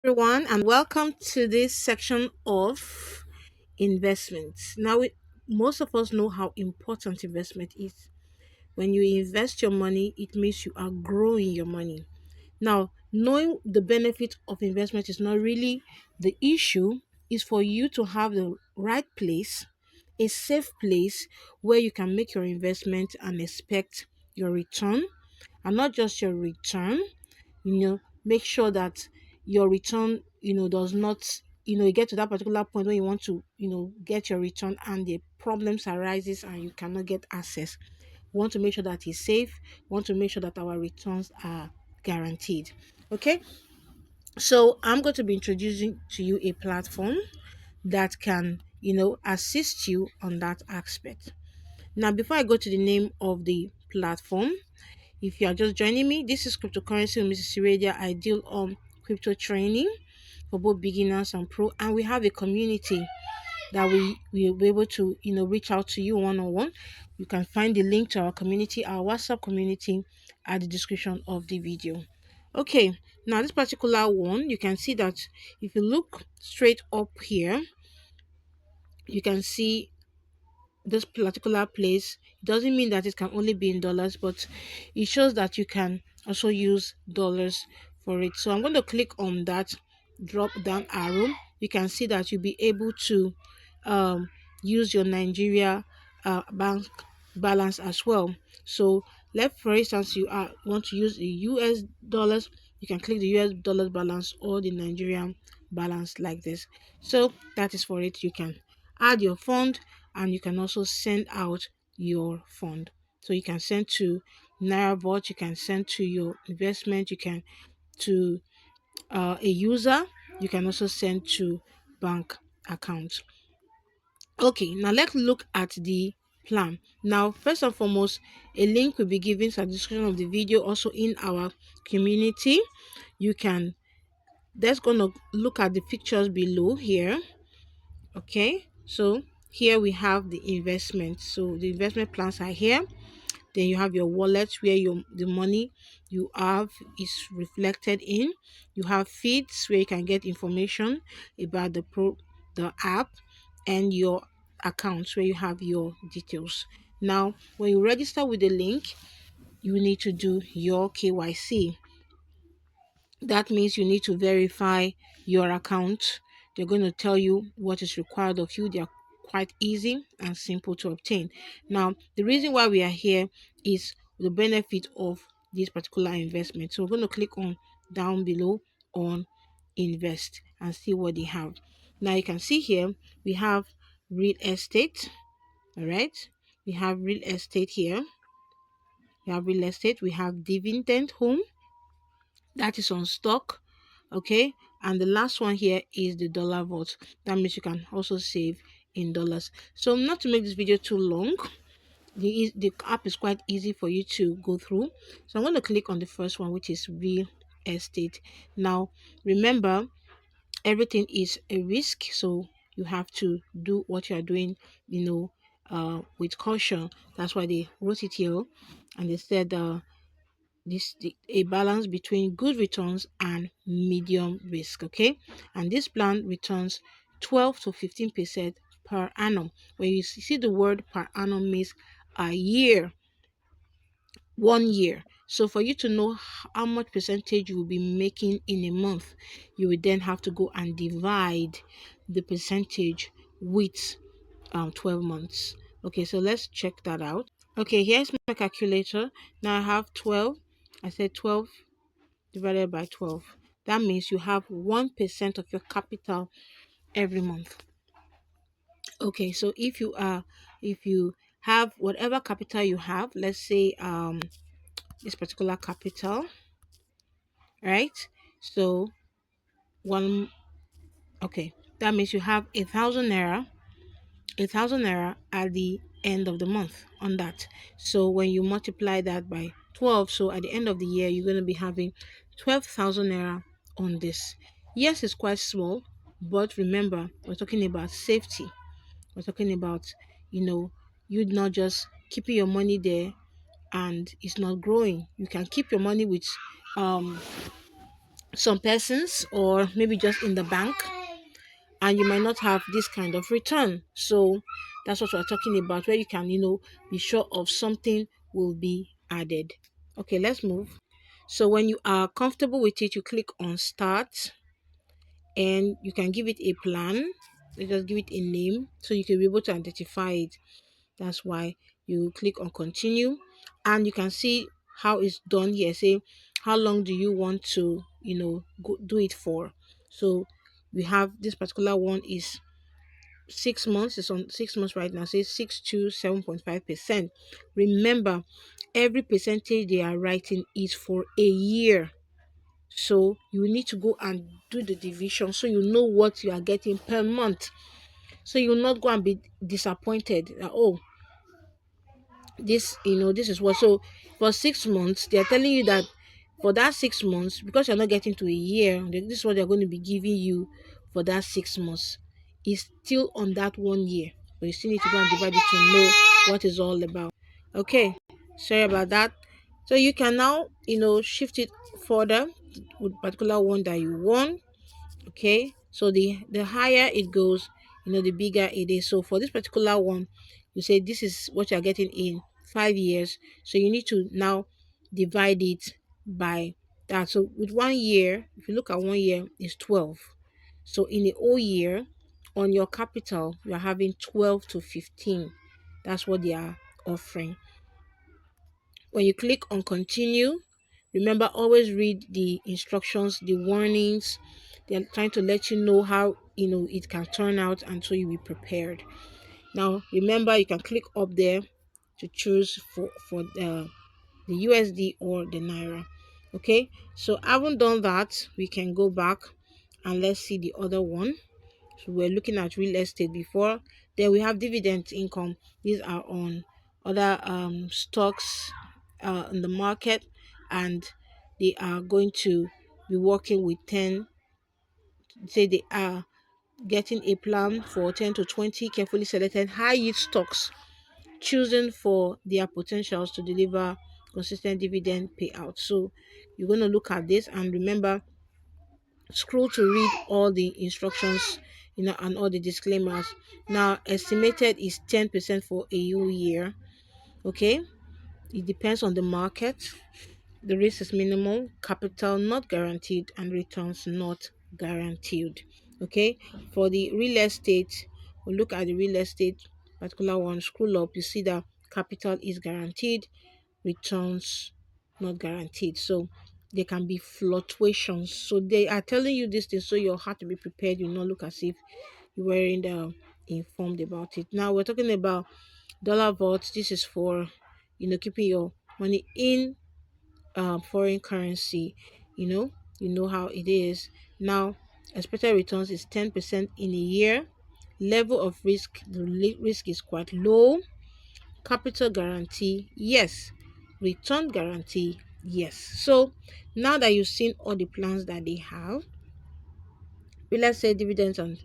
Everyone, and welcome to this section of investments. Most of us know how important investment is. When you invest your money, it means you are growing your money. Now, knowing the benefit of investment is not really the issue, is for you to have the right place, a safe place where you can make your investment and expect your return, and not just your return, make sure that your return does not you get to that particular point when you want to get your return and the problems arises and you cannot get access. We want to make sure that it's safe. We want to make sure that our returns are guaranteed. Okay, so I'm going to be introducing to you a platform that can assist you on that aspect. Now, before I go to the name of the platform, if you are just joining me, this is Cryptocurrency with Mrs. Siradia. I deal on crypto training for both beginners and pro, and we have a community that we will be able to reach out to you one on one. You can find the link to our community, our WhatsApp community, at the description of the video. Okay, now this particular one, you can see that if you look straight up here, you can see this particular place. It doesn't mean that it can only be in dollars, but it shows that you can also use dollars for it. So I'm going to click on that drop down arrow. You can see that you'll be able to um, use your Nigeria bank balance as well. So for instance, want to use the US dollars, you can click the US dollars balance or the Nigerian balance like this. So that is for it. You can add your fund and you can also send out your fund. So you can send to NairaBot, you can send to your investment, you can to a user, you can also send to bank account. Okay, now let's look at the plan. Now, first and foremost, a link will be given to the description of the video, also in our community. You can That's gonna look at the pictures below here. Okay, so here we have the investment. So the investment plans are here. Then you have your wallet where the money you have is reflected in. You have feeds where you can get information about the app, and your accounts where you have your details. Now, when you register with the link, you need to do your KYC. That means you need to verify your account. They're going to tell you what is required of you. They are quite easy and simple to obtain. Now, the reason why we are here is the benefit of this particular investment. So we're going to click on down below on invest and see what they have. Now you can see here we have real estate. All right. We have real estate here. We have real estate. We have dividend home that is on stock. Okay, and the last one here is the dollar vault. That means you can also save in dollars. So not to make this video too long, the app is quite easy for you to go through. So I'm going to click on the first one, which is real estate. Now remember, everything is a risk, so you have to do what you are doing with caution. That's why they wrote it here, and they said a balance between good returns and medium risk. Okay, and this plan returns 12 to 15% per annum. When you see the word per annum, means a year, 1 year. So for you to know how much percentage you will be making in a month, you will then have to go and divide the percentage with 12 months. Okay, so let's check that out. Okay, here's my calculator. Now I have 12. I said 12 divided by 12. That means you have 1% of your capital every month. Okay, so if you have whatever capital you have, let's say this particular capital, right? So one okay, that means you have 1,000 naira at the end of the month on that. So when you multiply that by 12, so at the end of the year, you're going to be having 12,000 naira on this. Yes, it's quite small, but remember, we're talking about safety. We're talking about, you not just keeping your money there and it's not growing. You can keep your money with um some persons, or maybe just in the bank, and you might not have this kind of return. So that's what we're talking about, where you can, be sure of something will be added. Okay, let's move. So when you are comfortable with it, you click on start, and you can give it a plan. You just give it a name so you can be able to identify it. That's why you click on continue, and you can see how it's done here. Say how long do you want to do it for. So we have this particular one is 6 months. It's on 6 months right now. Say 6 to 7.5%. Remember, every percentage they are writing is for a year. So you need to go and do the division so you know what you are getting per month. So you will not go and be disappointed that, oh, this is what. So for 6 months they are telling you that for that 6 months, because you're not getting to a year, this is what they're going to be giving you for that 6 months. It's still on that 1 year, but you still need to go and divide it to know what it's all about. Okay, sorry about that. So you can now shift it further with particular one that you want. Okay, so the higher it goes, the bigger it is. So for this particular one, you say this is what you're getting in 5 years, so you need to now divide it by that. So with 1 year, if you look at 1 year, is 12. So in a whole year, on your capital, you're having 12 to 15. That's what they are offering. When you click on continue, remember, always read the instructions, the warnings. They're trying to let you know how it can turn out, and so you'll be prepared. Now remember, you can click up there to choose for the USD or the Naira. Okay, so having done that, we can go back and let's see the other one. So we're looking at real estate before. Then we have dividend income. These are on other stocks in the market, and they are going to be working with 10. Say they are getting a plan for 10 to 20 carefully selected high yield stocks, choosing for their potentials to deliver consistent dividend payout. So you're going to look at this, and remember, scroll to read all the instructions, and all the disclaimers. Now estimated is 10% for a whole year. Okay, it depends on the market. The risk is minimal, capital not guaranteed, and returns not guaranteed. Okay, for the real estate, we'll look at the real estate particular one. Scroll up, you see that capital is guaranteed, returns not guaranteed. So there can be fluctuations. So they are telling you this thing so you have to be prepared. You not look as if you weren't informed about it. Now we're talking about dollar vault. This is for keeping your money in foreign currency. You know how it is. Now expected returns is 10% in a year. Level of risk, the risk is quite low. Capital guarantee, yes. Return guarantee, yes. So now that you've seen all the plans that they have, let's say dividends and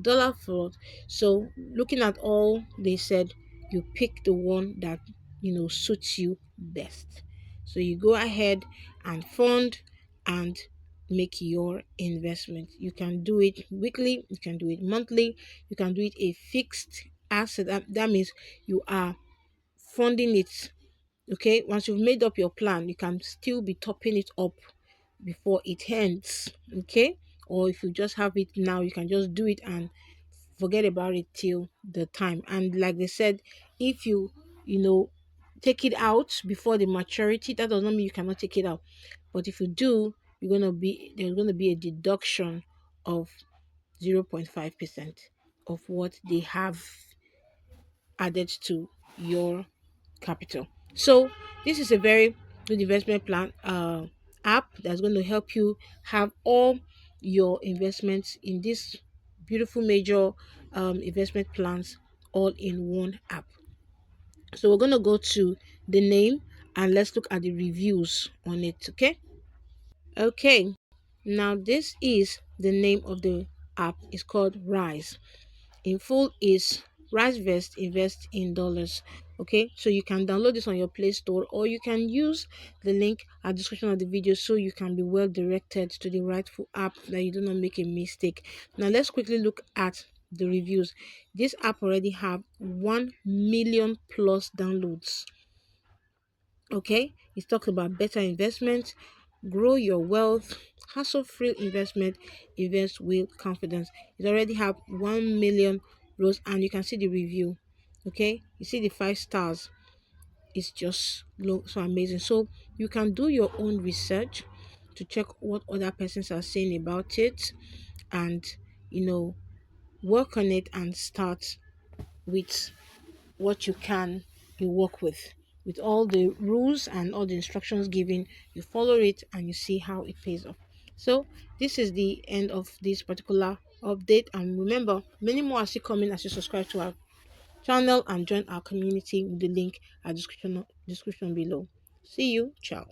dollar float. So looking at all they said, you pick the one that suits you best. So you go ahead and fund and make your investment. You can do it weekly, you can do it monthly, you can do it a fixed asset. That means you are funding it. Okay, once you've made up your plan, you can still be topping it up before it ends. Okay, or if you just have it now, you can just do it and forget about it till the time. And like they said, if you take it out before the maturity, that does not mean you cannot take it out. But if you do, there's going to be a deduction of 0.5% of what they have added to your capital. So this is a very good investment plan app that's going to help you have all your investments in this beautiful major investment plans all in one app. So we're going to go to the name and let's look at the reviews on it. Okay, now this is the name of the app. It's called Rise. In full is Rise Vest Invest in Dollars. Okay, so you can download this on your Play Store, or you can use the link at the description of the video so you can be well directed to the rightful app, that you do not make a mistake. Now let's quickly look at the reviews. This app already have 1 million plus downloads. Okay, it talks about better investment, grow your wealth, hassle-free investment, invest with confidence. It already have 1 million rows, and you can see the review. Okay, you see the 5 stars. It's just look so amazing. So you can do your own research to check what other persons are saying about it, and you know work on it and start with what you can. You work with all the rules and all the instructions given. You follow it and you see how it pays off. So this is the end of this particular update, and remember, many more are still coming as you subscribe to our channel and join our community with the link at description below. See you. Ciao.